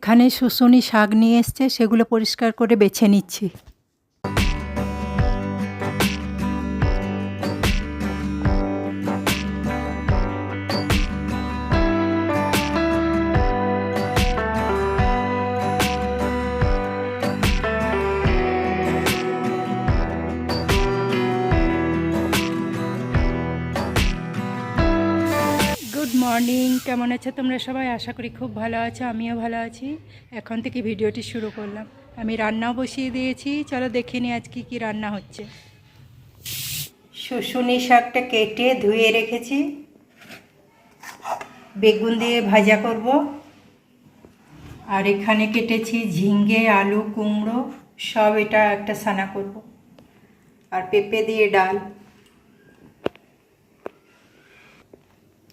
এখানে শুশুনি শাক নিয়ে এসছে, সেগুলো পরিষ্কার করে বেছে নিচ্ছি। গুড মর্নিং, কেমন আছো তোমরা সবাই? আশা করি খুব ভালো আছো, আমিও ভালো আছি। এখন থেকে ভিডিওটি শুরু করলাম। আমি রান্নাও বসিয়ে দিয়েছি, চলো দেখে নিই আজ কী রান্না হচ্ছে। শুশুনি শাকটা কেটে ধুয়ে রেখেছি, বেগুন দিয়ে ভাজা করব। আর এখানে কেটেছি ঝিঙ্গে, আলু, কুমড়ো, সব এটা একটা সানা করব। আর পেঁপে দিয়ে ডাল।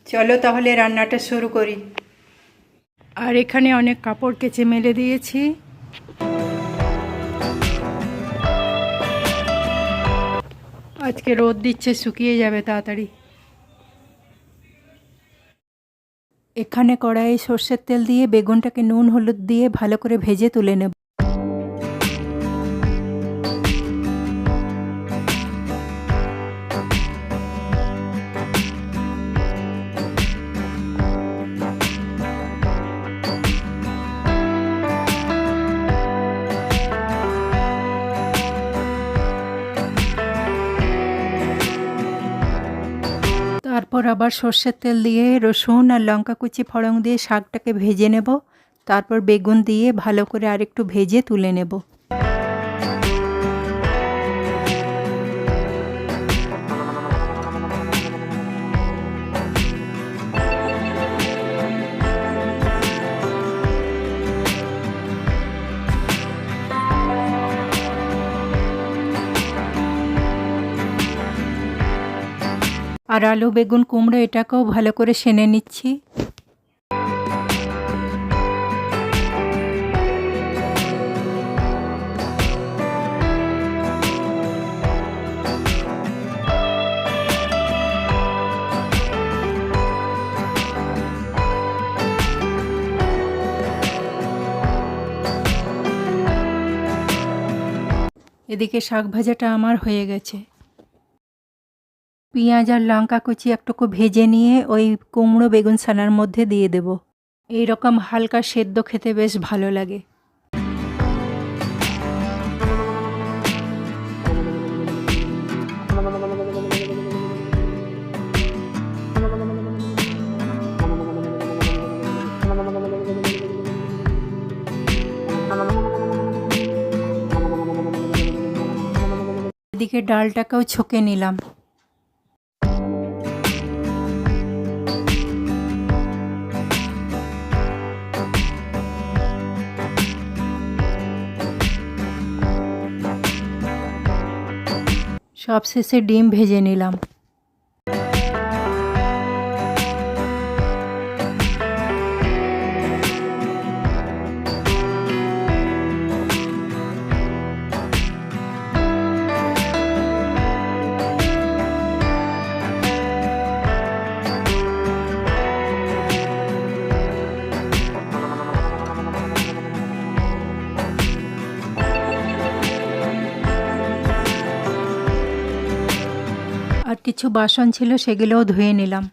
চলো তাহলে রান্নাটা শুরু করি। আর এখানে অনেক কাপড় কেচে মেলে দিয়েছি। আজকে রোদ দিচ্ছে, শুকিয়ে যাবে তাড়াতাড়ি। এখানে কড়াইয়ে সর্ষের তেল দিয়ে বেগুনটাকে নুন হলুদ দিয়ে ভালো করে ভেজে তুলে নেব। তারপর আবার সর্ষের তেল দিয়ে রসুন আর লঙ্কা কুচি ফোড়ন দিয়ে শাকটাকে ভেজে নেব। তারপর বেগুন দিয়ে ভালো করে আরেকটু ভেজে তুলে নেব। আর আলু, বেগুন, কুমড়ো এটাকেও ভালো করে সেনে নিচ্ছি। এদিকে শাক ভাজাটা আমার হয়ে গেছে। পেঁয়াজ আর লঙ্কা কুচি একটুকু ভেজে নিয়ে ওই কুমড়ো বেগুন ছানার মধ্যে দিয়ে দেব। এইরকম হালকা সেদ্ধ খেতে বেশ ভালো লাগে। এদিকে ডালটাকেও ছকে নিলাম। সবশেষে ডিম ভেজে নিলাম। আর কিছু বাসন ছিল, সেগুলোও ধুয়ে নিলাম।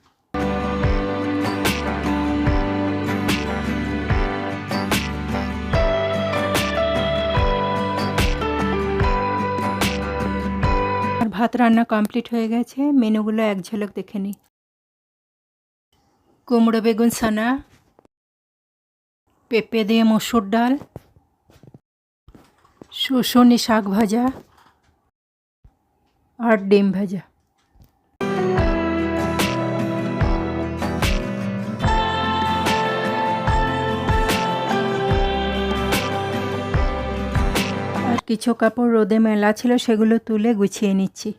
আর ভাত রান্না কমপ্লিট হয়ে গেছে। মেনুগুলো এক ঝলক দেখে নিই। কুমড়ো বেগুন ছানা, পেঁপে দিয়ে মসুর ডাল, শুশুনি শাক ভাজা আর ডিম ভাজা। আর কিছু কাপড় রোদে মেলা ছিল, সেগুলো তুলে গুছিয়ে নিচ্ছি।